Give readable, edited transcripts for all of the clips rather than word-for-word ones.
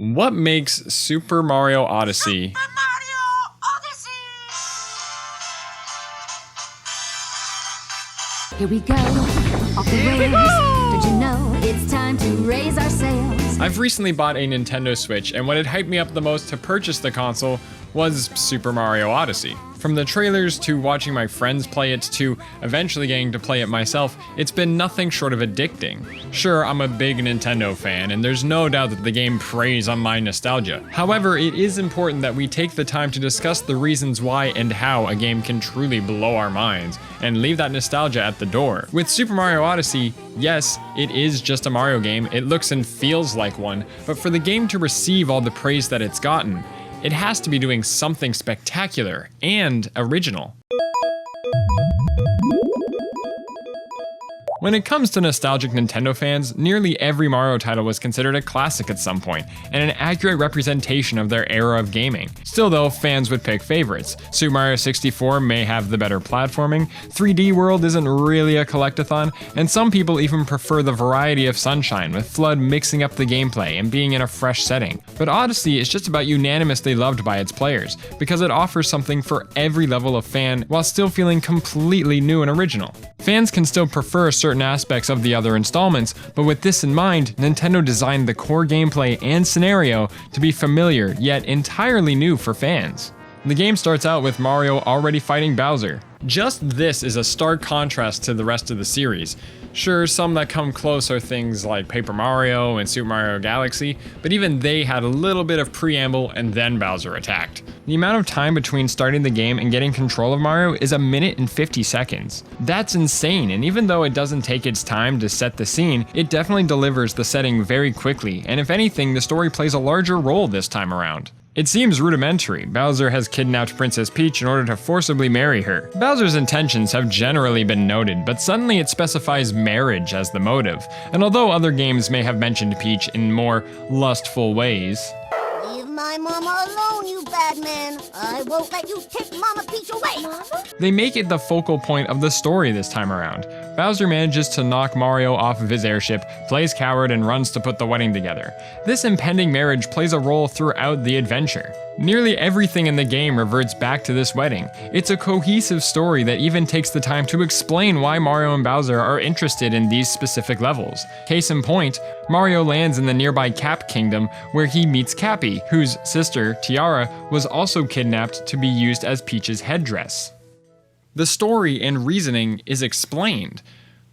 What makes Super Mario Odyssey Super Mario Odyssey! Here we go, off the rails. Don't you know it's time to raise our sails? I've recently bought a Nintendo Switch, and what had hyped me up the most to purchase the console was Super Mario Odyssey. From the trailers to watching my friends play it to eventually getting to play it myself, it's been nothing short of addicting. Sure, I'm a big Nintendo fan, and there's no doubt that the game preys on my nostalgia. However, it is important that we take the time to discuss the reasons why and how a game can truly blow our minds, and leave that nostalgia at the door. With Super Mario Odyssey, yes, it is just a Mario game, it looks and feels like one, but for the game to receive all the praise that it's gotten, it has to be doing something spectacular and original. When it comes to nostalgic Nintendo fans, nearly every Mario title was considered a classic at some point, and an accurate representation of their era of gaming. Still though, fans would pick favorites. Super Mario 64 may have the better platforming, 3D World isn't really a collectathon, and some people even prefer the variety of Sunshine, with FLUDD mixing up the gameplay and being in a fresh setting. But Odyssey is just about unanimously loved by its players, because it offers something for every level of fan while still feeling completely new and original. Fans can still prefer certain aspects of the other installments, but with this in mind, Nintendo designed the core gameplay and scenario to be familiar yet entirely new for fans. The game starts out with Mario already fighting Bowser. Just this is a stark contrast to the rest of the series. Sure, some that come close are things like Paper Mario and Super Mario Galaxy, but even they had a little bit of preamble and then Bowser attacked. The amount of time between starting the game and getting control of Mario is 1 minute and 50 seconds. That's insane, and even though it doesn't take its time to set the scene, it definitely delivers the setting very quickly, and if anything, the story plays a larger role this time around. It seems rudimentary. Bowser has kidnapped Princess Peach in order to forcibly marry her. Bowser's intentions have generally been noted, but suddenly it specifies marriage as the motive. And although other games may have mentioned Peach in more lustful ways, Leave my mama alone, you bad man. I won't let you take Mama Peach away. Mama? they make it the focal point of the story this time around. Bowser manages to knock Mario off of his airship, plays coward, and runs to put the wedding together. This impending marriage plays a role throughout the adventure. Nearly everything in the game reverts back to this wedding. It's a cohesive story that even takes the time to explain why Mario and Bowser are interested in these specific levels. Case in point, Mario lands in the nearby Cap Kingdom where he meets Cappy, whose sister, Tiara, was also kidnapped to be used as Peach's headdress. The story and reasoning is explained.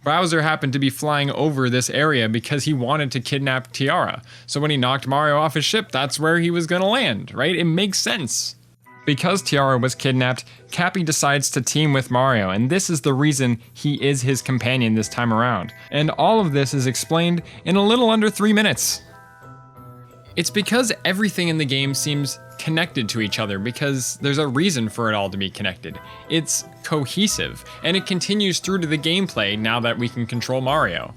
Bowser happened to be flying over this area because he wanted to kidnap Tiara, so when he knocked Mario off his ship, that's where he was gonna land, right? It makes sense. Because Tiara was kidnapped, Cappy decides to team with Mario, and this is the reason he is his companion this time around. And all of this is explained in a little under 3 minutes. It's because everything in the game seems connected to each other because there's a reason for it all to be connected. It's cohesive, and it continues through to the gameplay now that we can control Mario.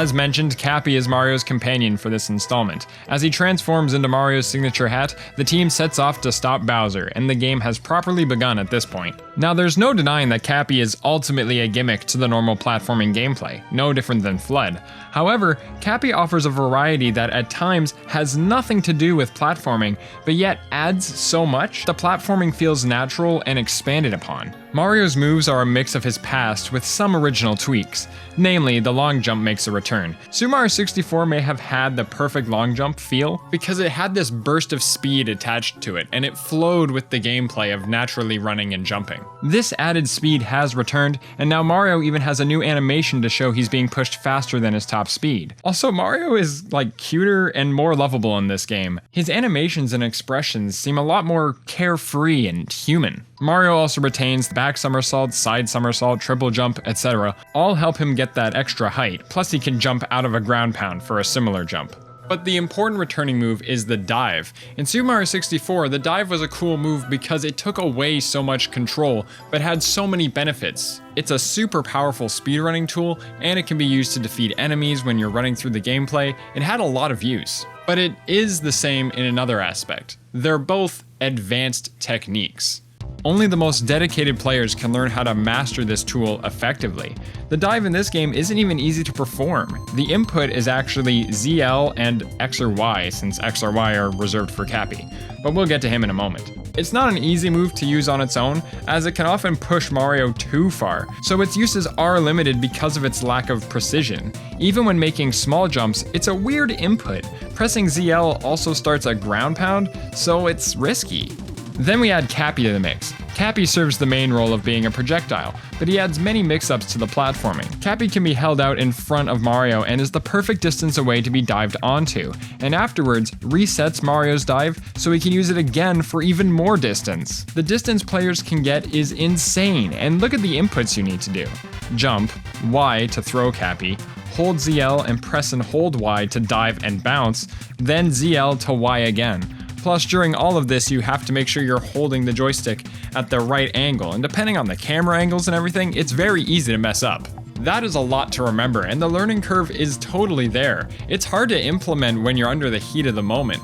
As mentioned, Cappy is Mario's companion for this installment. As he transforms into Mario's signature hat, the team sets off to stop Bowser, and the game has properly begun at this point. Now, there's no denying that Cappy is ultimately a gimmick to the normal platforming gameplay, no different than FLUDD. However, Cappy offers a variety that at times has nothing to do with platforming, but yet adds so much, the platforming feels natural and expanded upon. Mario's moves are a mix of his past with some original tweaks. Namely, the long jump makes a return. Super Mario 64 may have had the perfect long jump feel because it had this burst of speed attached to it, and it flowed with the gameplay of naturally running and jumping. This added speed has returned, and now Mario even has a new animation to show he's being pushed faster than his top speed. Also, Mario is like cuter and more lovable in this game. His animations and expressions seem a lot more carefree and human. Mario also retains the back somersault, side somersault, triple jump, etc. All help him get that extra height, plus he can jump out of a ground pound for a similar jump. But the important returning move is the dive. In Super Mario 64, the dive was a cool move because it took away so much control, but had so many benefits. It's a super powerful speedrunning tool, and it can be used to defeat enemies when you're running through the gameplay. It had a lot of use. But it is the same in another aspect. They're both advanced techniques. Only the most dedicated players can learn how to master this tool effectively. The dive in this game isn't even easy to perform. The input is actually ZL and X or Y, since X or Y are reserved for Cappy, but we'll get to him in a moment. It's not an easy move to use on its own, as it can often push Mario too far, so its uses are limited because of its lack of precision. Even when making small jumps, it's a weird input. Pressing ZL also starts a ground pound, so it's risky. Then we add Cappy to the mix. Cappy serves the main role of being a projectile, but he adds many mix-ups to the platforming. Cappy can be held out in front of Mario and is the perfect distance away to be dived onto, and afterwards resets Mario's dive so he can use it again for even more distance. The distance players can get is insane, and look at the inputs you need to do. Jump, Y to throw Cappy, hold ZL and press and hold Y to dive and bounce, then ZL to Y again. Plus, during all of this, you have to make sure you're holding the joystick at the right angle, and depending on the camera angles and everything, it's very easy to mess up. That is a lot to remember, and the learning curve is totally there. It's hard to implement when you're under the heat of the moment,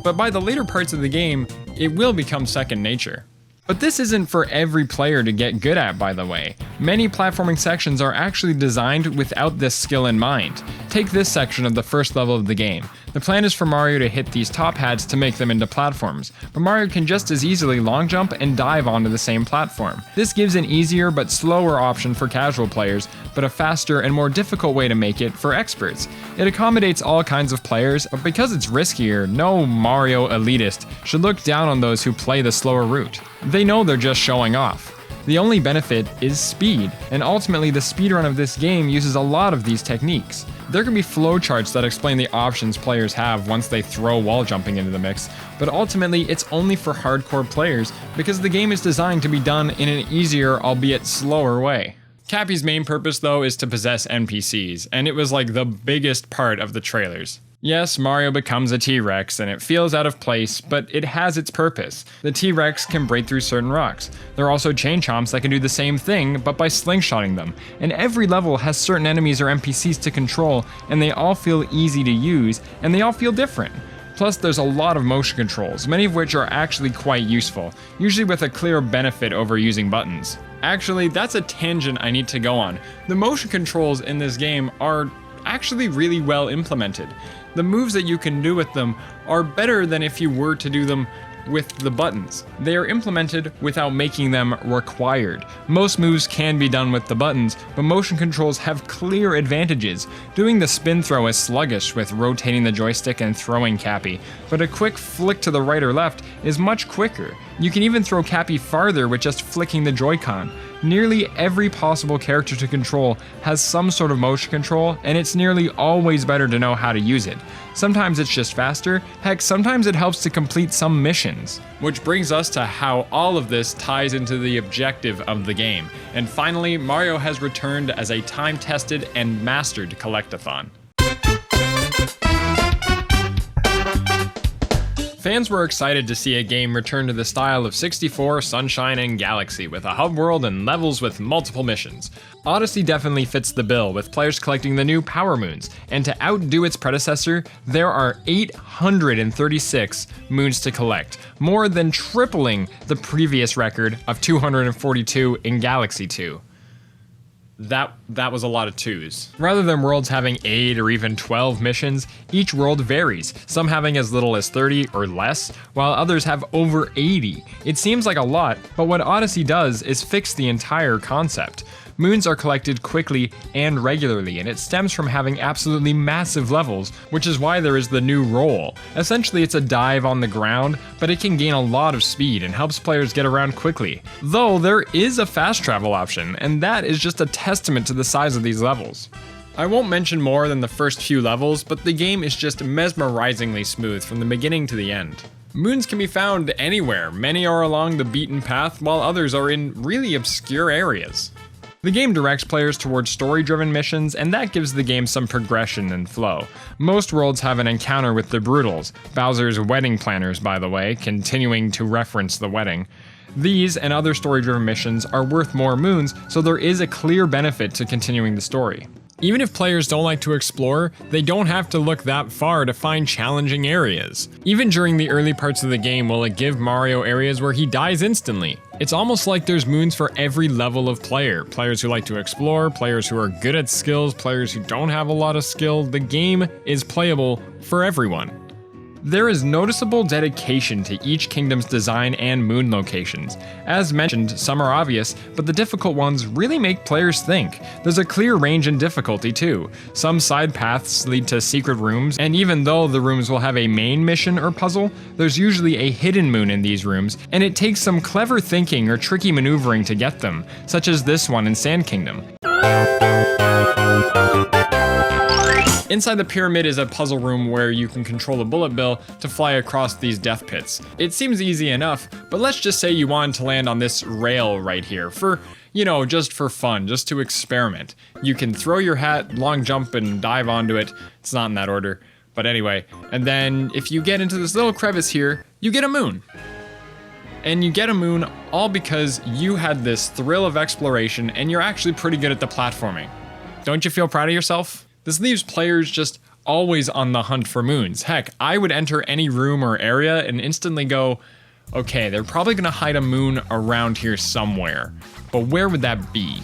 but by the later parts of the game, it will become second nature. But this isn't for every player to get good at, by the way. Many platforming sections are actually designed without this skill in mind. Take this section of the first level of the game. The plan is for Mario to hit these top hats to make them into platforms, but Mario can just as easily long jump and dive onto the same platform. This gives an easier but slower option for casual players, but a faster and more difficult way to make it for experts. It accommodates all kinds of players, but because it's riskier, no Mario elitist should look down on those who play the slower route. They know they're just showing off. The only benefit is speed, and ultimately the speedrun of this game uses a lot of these techniques. There can be flowcharts that explain the options players have once they throw wall jumping into the mix, but ultimately it's only for hardcore players because the game is designed to be done in an easier, albeit slower way. Cappy's main purpose though is to possess NPCs, and it was like the biggest part of the trailers. Yes, Mario becomes a T-Rex and it feels out of place, but it has its purpose. The T-Rex can break through certain rocks. There are also chain chomps that can do the same thing, but by slingshotting them. And every level has certain enemies or NPCs to control, and they all feel easy to use, and they all feel different. Plus, there's a lot of motion controls, many of which are actually quite useful, usually with a clear benefit over using buttons. Actually, that's a tangent I need to go on. The motion controls in this game are actually really well implemented. The moves that you can do with them are better than if you were to do them with the buttons. They are implemented without making them required. Most moves can be done with the buttons, but motion controls have clear advantages. Doing the spin throw is sluggish with rotating the joystick and throwing Cappy, but a quick flick to the right or left is much quicker. You can even throw Cappy farther with just flicking the Joy-Con. Nearly every possible character to control has some sort of motion control, and it's nearly always better to know how to use it. Sometimes it's just faster, heck, sometimes it helps to complete some missions. Which brings us to how all of this ties into the objective of the game. And finally, Mario has returned as a time-tested and mastered Collectathon. Fans were excited to see a game return to the style of 64, Sunshine, and Galaxy, with a hub world and levels with multiple missions. Odyssey definitely fits the bill, with players collecting the new Power Moons, and to outdo its predecessor, there are 836 moons to collect, more than tripling the previous record of 242 in Galaxy 2. That was a lot of twos. Rather than worlds having 8 or even 12 missions, each world varies, some having as little as 30 or less, while others have over 80. It seems like a lot, but what Odyssey does is fix the entire concept. Moons are collected quickly and regularly, and it stems from having absolutely massive levels, which is why there is the new roll. Essentially, it's a dive on the ground, but it can gain a lot of speed and helps players get around quickly. Though there is a fast travel option, and that is just a testament to the size of these levels. I won't mention more than the first few levels, but the game is just mesmerizingly smooth from the beginning to the end. Moons can be found anywhere. Many are along the beaten path, while others are in really obscure areas. The game directs players towards story-driven missions, and that gives the game some progression and flow. Most worlds have an encounter with the Brutals, Bowser's wedding planners, by the way, continuing to reference the wedding. These and other story-driven missions are worth more moons, so there is a clear benefit to continuing the story. Even if players don't like to explore, they don't have to look that far to find challenging areas. Even during the early parts of the game will it give Mario areas where he dies instantly. It's almost like there's moons for every level of player. Players who like to explore, players who are good at skills, players who don't have a lot of skill. The game is playable for everyone. There is noticeable dedication to each kingdom's design and moon locations. As mentioned, some are obvious, but the difficult ones really make players think. There's a clear range in difficulty too. Some side paths lead to secret rooms, and even though the rooms will have a main mission or puzzle, there's usually a hidden moon in these rooms, and it takes some clever thinking or tricky maneuvering to get them, such as this one in Sand Kingdom. Inside the pyramid is a puzzle room where you can control a bullet bill to fly across these death pits. It seems easy enough, but let's just say you wanted to land on this rail right here for, just for fun, just to experiment. You can throw your hat, long jump, and dive onto it. It's not in that order, but anyway. And then if you get into this little crevice here, you get a moon. And you get a moon all because you had this thrill of exploration and you're actually pretty good at the platforming. Don't you feel proud of yourself? This leaves players just always on the hunt for moons. Heck, I would enter any room or area and instantly go, okay, they're probably gonna hide a moon around here somewhere, but where would that be?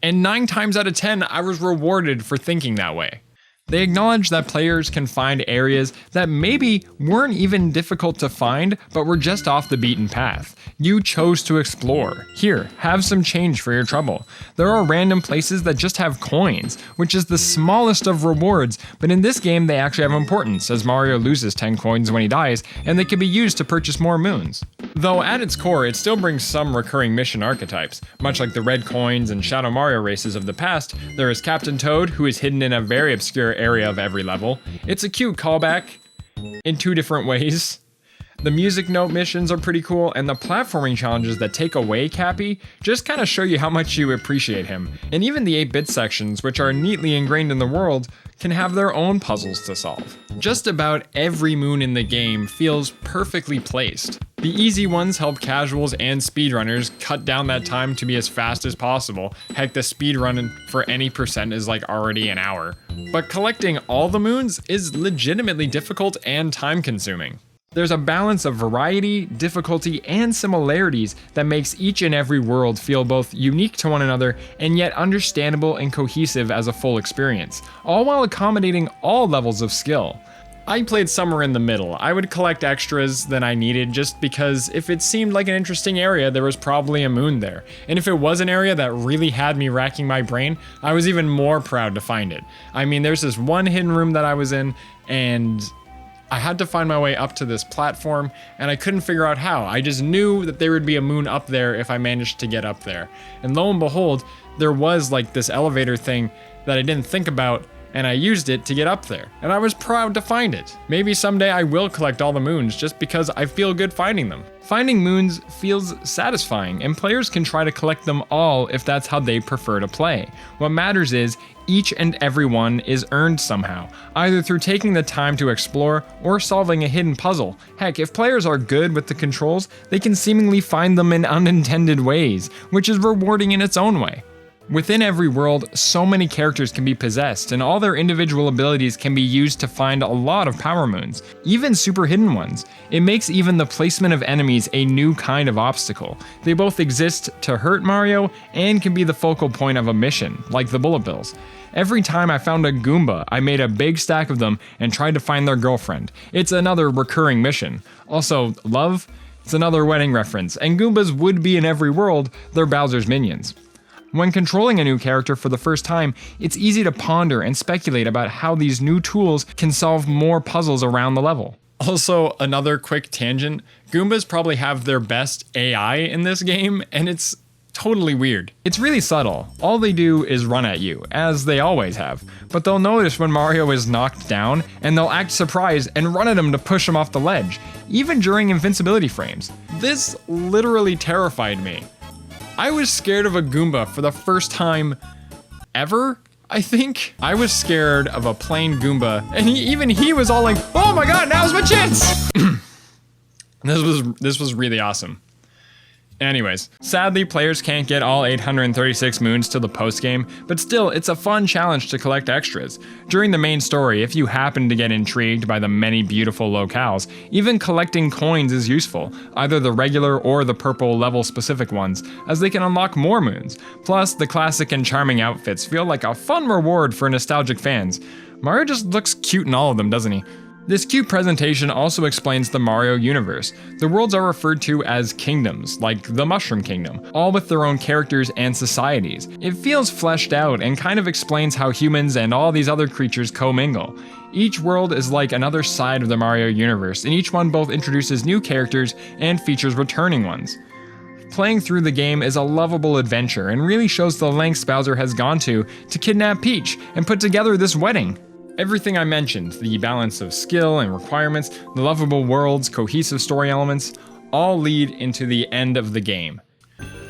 And 9 times out of 10, I was rewarded for thinking that way. They acknowledge that players can find areas that maybe weren't even difficult to find, but were just off the beaten path. You chose to explore. Here, have some change for your trouble. There are random places that just have coins, which is the smallest of rewards, but in this game they actually have importance, as Mario loses 10 coins when he dies, and they can be used to purchase more moons. Though at its core, it still brings some recurring mission archetypes. Much like the red coins and Shadow Mario races of the past, there is Captain Toad, who is hidden in a very obscure area of every level. It's a cute callback in 2 different ways. The music note missions are pretty cool, and the platforming challenges that take away Cappy just kind of show you how much you appreciate him. And even the 8-bit sections, which are neatly ingrained in the world, can have their own puzzles to solve. Just about every moon in the game feels perfectly placed. The easy ones help casuals and speedrunners cut down that time to be as fast as possible. Heck, the speedrun for any percent is like already an hour. But collecting all the moons is legitimately difficult and time consuming. There's a balance of variety, difficulty, and similarities that makes each and every world feel both unique to one another and yet understandable and cohesive as a full experience, all while accommodating all levels of skill. I played somewhere in the middle. I would collect extras than I needed just because if it seemed like an interesting area, there was probably a moon there. And if it was an area that really had me racking my brain, I was even more proud to find it. I mean, there's this one hidden room that I was in, and I had to find my way up to this platform, and I couldn't figure out how. I just knew that there would be a moon up there if I managed to get up there. And lo and behold, there was like this elevator thing that I didn't think about, and I used it to get up there. And I was proud to find it. Maybe someday I will collect all the moons just because I feel good finding them. Finding moons feels satisfying, and players can try to collect them all if that's how they prefer to play. What matters is each and every one is earned somehow, either through taking the time to explore or solving a hidden puzzle. Heck, if players are good with the controls, they can seemingly find them in unintended ways, which is rewarding in its own way. Within every world, so many characters can be possessed, and all their individual abilities can be used to find a lot of power moons, even super hidden ones. It makes even the placement of enemies a new kind of obstacle. They both exist to hurt Mario and can be the focal point of a mission, like the bullet bills. Every time I found a Goomba, I made a big stack of them and tried to find their girlfriend. It's another recurring mission. Also, love? It's another wedding reference, and Goombas would be in every world, they're Bowser's minions. When controlling a new character for the first time, it's easy to ponder and speculate about how these new tools can solve more puzzles around the level. Also, another quick tangent, Goombas probably have their best AI in this game, and it's totally weird. It's really subtle. All they do is run at you, as they always have. But they'll notice when Mario is knocked down, and they'll act surprised and run at him to push him off the ledge, even during invincibility frames. This literally terrified me. I was scared of a Goomba for the first time ever, I think. I was scared of a plain Goomba, and even he was all like, oh my god, now's my chance! This was really awesome. Anyways, sadly players can't get all 836 moons till the post-game, but still, it's a fun challenge to collect extras. During the main story, if you happen to get intrigued by the many beautiful locales, even collecting coins is useful, either the regular or the purple level-specific ones, as they can unlock more moons. Plus, the classic and charming outfits feel like a fun reward for nostalgic fans. Mario just looks cute in all of them, doesn't he? This cute presentation also explains the Mario universe. The worlds are referred to as kingdoms, like the Mushroom Kingdom, all with their own characters and societies. It feels fleshed out and kind of explains how humans and all these other creatures commingle. Each world is like another side of the Mario universe, and each one both introduces new characters and features returning ones. Playing through the game is a lovable adventure and really shows the lengths Bowser has gone to kidnap Peach and put together this wedding. Everything I mentioned, the balance of skill and requirements, the lovable worlds, cohesive story elements, all lead into the end of the game.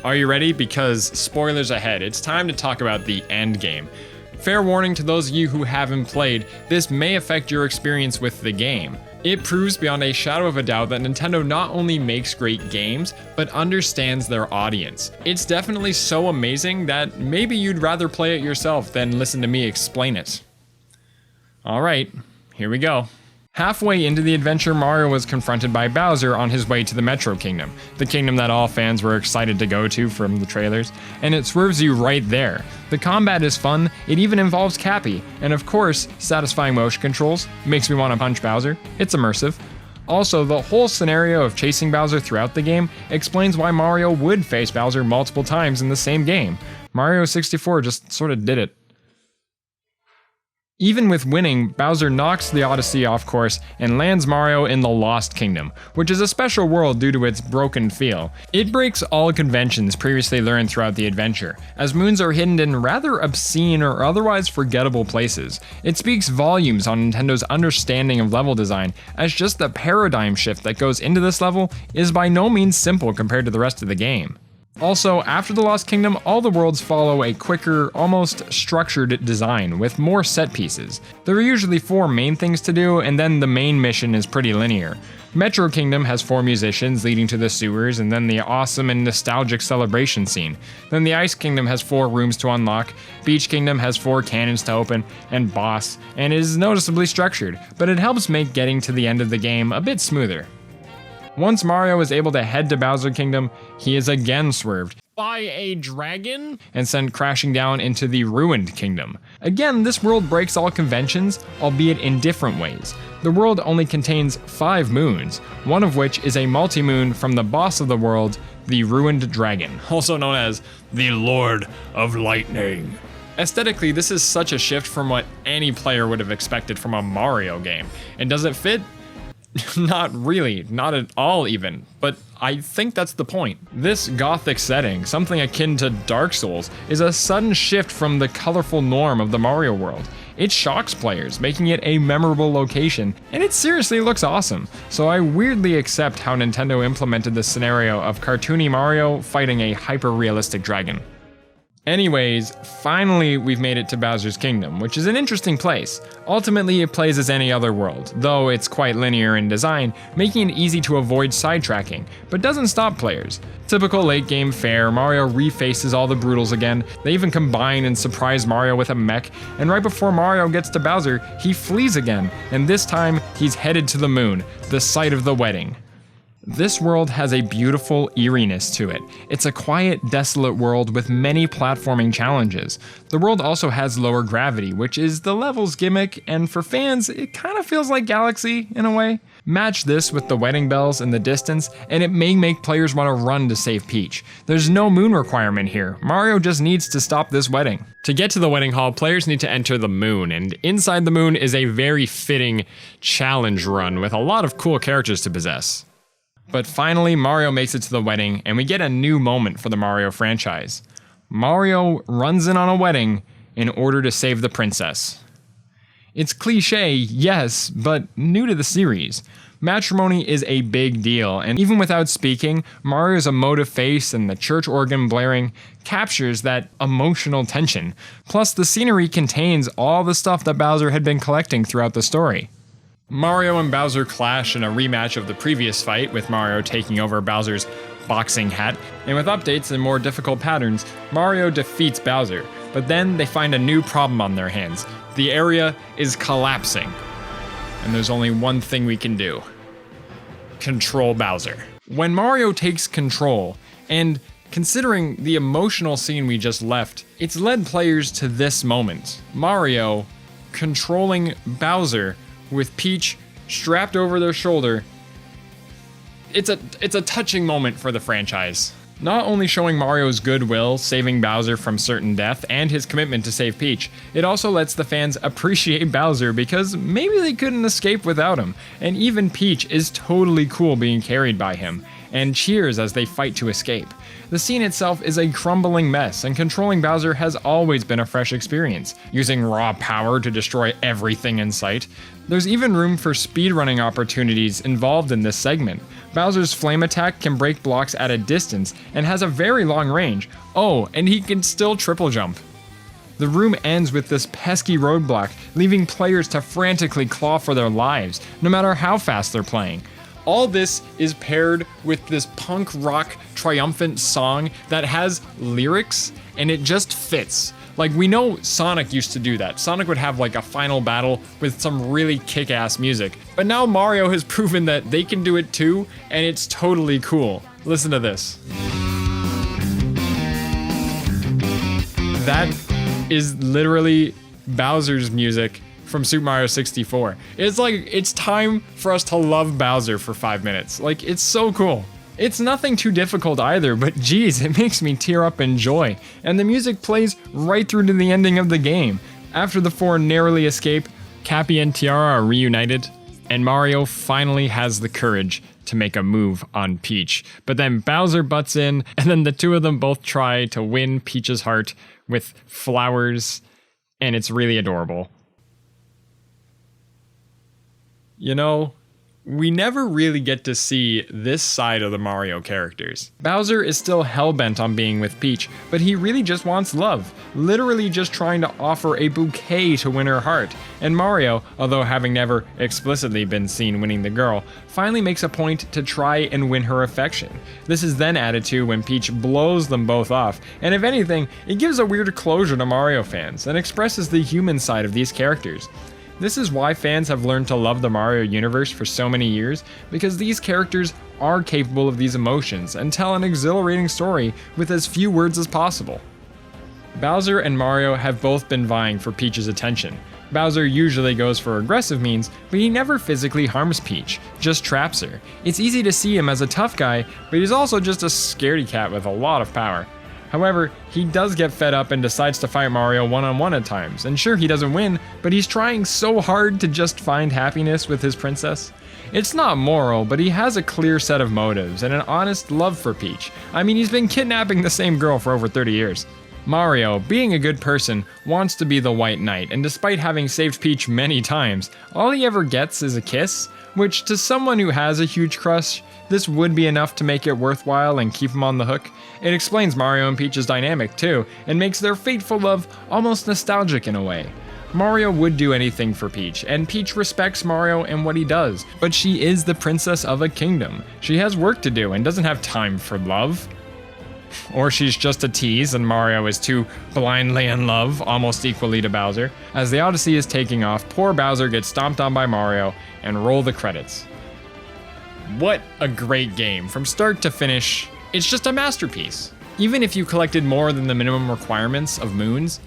Are you ready? Because spoilers ahead, it's time to talk about the end game. Fair warning to those of you who haven't played, this may affect your experience with the game. It proves beyond a shadow of a doubt that Nintendo not only makes great games, but understands their audience. It's definitely so amazing that maybe you'd rather play it yourself than listen to me explain it. Alright, here we go. Halfway into the adventure, Mario was confronted by Bowser on his way to the Metro Kingdom, the kingdom that all fans were excited to go to from the trailers, and it swerves you right there. The combat is fun, it even involves Cappy, and of course, satisfying motion controls, makes me want to punch Bowser, it's immersive. Also, the whole scenario of chasing Bowser throughout the game explains why Mario would face Bowser multiple times in the same game. Mario 64 just sort of did it. Even with winning, Bowser knocks the Odyssey off course and lands Mario in the Lost Kingdom, which is a special world due to its broken feel. It breaks all conventions previously learned throughout the adventure, as moons are hidden in rather obscene or otherwise forgettable places. It speaks volumes on Nintendo's understanding of level design, as just the paradigm shift that goes into this level is by no means simple compared to the rest of the game. Also, after the Lost Kingdom, all the worlds follow a quicker, almost structured design with more set pieces. There are usually 4 main things to do, and then the main mission is pretty linear. Metro Kingdom has 4 musicians leading to the sewers, and then the awesome and nostalgic celebration scene. Then the Ice Kingdom has 4 rooms to unlock, Beach Kingdom has 4 cannons to open, and Boss, and is noticeably structured, but it helps make getting to the end of the game a bit smoother. Once Mario is able to head to Bowser Kingdom, he is again swerved by a dragon and sent crashing down into the Ruined Kingdom. Again, this world breaks all conventions, albeit in different ways. The world only contains 5 moons, one of which is a multi-moon from the boss of the world, the Ruined Dragon, also known as the Lord of Lightning. Aesthetically, this is such a shift from what any player would have expected from a Mario game. And does it fit? Not really, not at all even, but I think that's the point. This gothic setting, something akin to Dark Souls, is a sudden shift from the colorful norm of the Mario world. It shocks players, making it a memorable location, and it seriously looks awesome. So I weirdly accept how Nintendo implemented the scenario of cartoony Mario fighting a hyper-realistic dragon. Anyways, finally we've made it to Bowser's Kingdom, which is an interesting place. Ultimately, it plays as any other world, though it's quite linear in design, making it easy to avoid sidetracking, but doesn't stop players. Typical late game fare, Mario refaces all the Broodals again, they even combine and surprise Mario with a mech, and right before Mario gets to Bowser, he flees again, and this time he's headed to the moon, the site of the wedding. This world has a beautiful eeriness to it. It's a quiet, desolate world with many platforming challenges. The world also has lower gravity, which is the level's gimmick, and for fans, it kind of feels like Galaxy in a way. Match this with the wedding bells in the distance, and it may make players want to run to save Peach. There's no moon requirement here. Mario just needs to stop this wedding. To get to the wedding hall, players need to enter the moon, and inside the moon is a very fitting challenge run with a lot of cool characters to possess. But finally, Mario makes it to the wedding, and we get a new moment for the Mario franchise. Mario runs in on a wedding in order to save the princess. It's cliche, yes, but new to the series. Matrimony is a big deal, and even without speaking, Mario's emotive face and the church organ blaring captures that emotional tension. Plus, the scenery contains all the stuff that Bowser had been collecting throughout the story. Mario and Bowser clash in a rematch of the previous fight, with Mario taking over Bowser's boxing hat, and with updates and more difficult patterns, Mario defeats Bowser. But then they find a new problem on their hands. The area is collapsing. And there's only one thing we can do. Control Bowser. When Mario takes control, and considering the emotional scene we just left, it's led players to this moment. Mario controlling Bowser with Peach strapped over their shoulder. It's a touching moment for the franchise. Not only showing Mario's goodwill, saving Bowser from certain death, and his commitment to save Peach, it also lets the fans appreciate Bowser because maybe they couldn't escape without him, and even Peach is totally cool being carried by him, and cheers as they fight to escape. The scene itself is a crumbling mess, and controlling Bowser has always been a fresh experience, using raw power to destroy everything in sight. There's even room for speedrunning opportunities involved in this segment. Bowser's flame attack can break blocks at a distance and has a very long range. Oh, and he can still triple jump. The room ends with this pesky roadblock, leaving players to frantically claw for their lives, no matter how fast they're playing. All this is paired with this punk rock triumphant song that has lyrics, and it just fits. Like, we know Sonic used to do that. Sonic would have like a final battle with some really kick-ass music. But now Mario has proven that they can do it too, and it's totally cool. Listen to this. That is literally Bowser's music from Super Mario 64. It's like, it's time for us to love Bowser for 5 minutes. Like, it's so cool. It's nothing too difficult either, but geez, it makes me tear up in joy. And the music plays right through to the ending of the game. After the four narrowly escape, Cappy and Tiara are reunited, and Mario finally has the courage to make a move on Peach. But then Bowser butts in, and then the two of them both try to win Peach's heart with flowers, and it's really adorable. You know, we never really get to see this side of the Mario characters. Bowser is still hellbent on being with Peach, but he really just wants love, literally just trying to offer a bouquet to win her heart. And Mario, although having never explicitly been seen winning the girl, finally makes a point to try and win her affection. This is then added to when Peach blows them both off, and if anything, it gives a weird closure to Mario fans and expresses the human side of these characters. This is why fans have learned to love the Mario universe for so many years, because these characters are capable of these emotions and tell an exhilarating story with as few words as possible. Bowser and Mario have both been vying for Peach's attention. Bowser usually goes for aggressive means, but he never physically harms Peach, just traps her. It's easy to see him as a tough guy, but he's also just a scaredy cat with a lot of power. However, he does get fed up and decides to fight Mario one-on-one at times, and sure, he doesn't win, but he's trying so hard to just find happiness with his princess. It's not moral, but he has a clear set of motives and an honest love for Peach. I mean, he's been kidnapping the same girl for over 30 years. Mario, being a good person, wants to be the White Knight, and despite having saved Peach many times, all he ever gets is a kiss, which to someone who has a huge crush, this would be enough to make it worthwhile and keep him on the hook. It explains Mario and Peach's dynamic too, and makes their fateful love almost nostalgic in a way. Mario would do anything for Peach, and Peach respects Mario and what he does, but she is the princess of a kingdom. She has work to do and doesn't have time for love. Or she's just a tease and Mario is too blindly in love, almost equally to Bowser. As the Odyssey is taking off, poor Bowser gets stomped on by Mario, and roll the credits. What a great game. From start to finish, it's just a masterpiece. Even if you collected more than the minimum requirements of moons,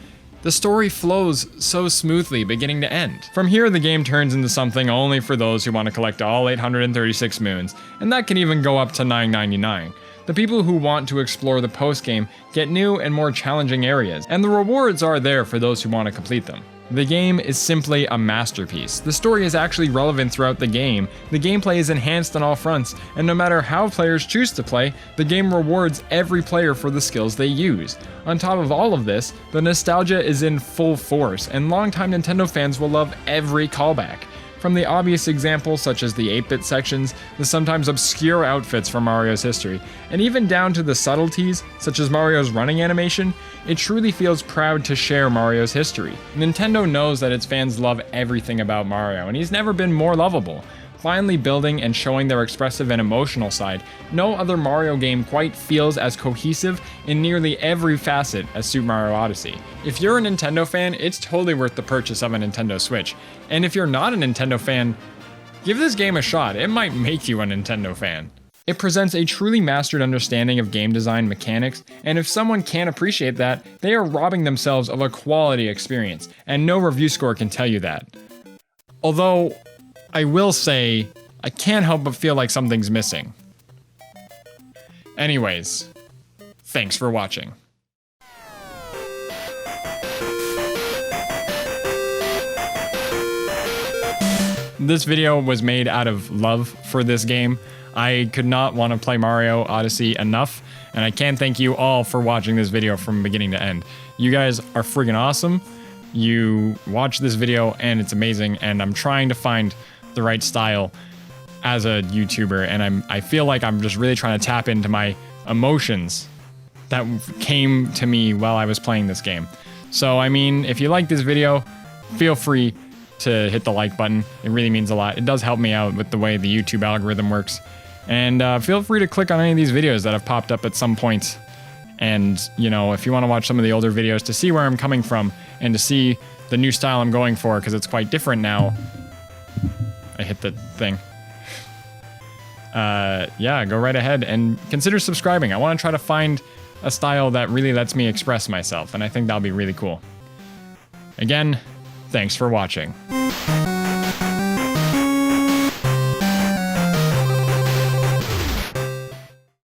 the story flows so smoothly beginning to end. From here, the game turns into something only for those who want to collect all 836 moons, and that can even go up to $9.99. The people who want to explore the post-game get new and more challenging areas, and the rewards are there for those who want to complete them. The game is simply a masterpiece. The story is actually relevant throughout the game, the gameplay is enhanced on all fronts, and no matter how players choose to play, the game rewards every player for the skills they use. On top of all of this, the nostalgia is in full force, and longtime Nintendo fans will love every callback. From the obvious examples such as the 8-bit sections, the sometimes obscure outfits from Mario's history, and even down to the subtleties such as Mario's running animation, it truly feels proud to share Mario's history. Nintendo knows that its fans love everything about Mario, and he's never been more lovable. finally building and showing their expressive and emotional side, no other Mario game quite feels as cohesive in nearly every facet as Super Mario Odyssey. If you're a Nintendo fan, it's totally worth the purchase of a Nintendo Switch. And if you're not a Nintendo fan, give this game a shot. It might make you a Nintendo fan. It presents a truly mastered understanding of game design mechanics, and if someone can't appreciate that, they are robbing themselves of a quality experience, and no review score can tell you that. Although, I will say, I can't help but feel like something's missing. Anyways, thanks for watching. This video was made out of love for this game. I could not want to play Mario Odyssey enough, and I can't thank you all for watching this video from beginning to end. You guys are friggin' awesome. You watch this video and it's amazing, and I'm trying to find the right style as a YouTuber, and I feel like I'm just really trying to tap into my emotions that came to me while I was playing this game. So, I mean, if you like this video, feel free to hit the like button. It really means a lot. It does help me out with the way the YouTube algorithm works. And feel free to click on any of these videos that have popped up at some point. And, you know, if you want to watch some of the older videos to see where I'm coming from and to see the new style I'm going for, because it's quite different now. I hit the thing. Yeah, go right ahead and consider subscribing. I want to try to find a style that really lets me express myself, and I think that'll be really cool. Again, thanks for watching.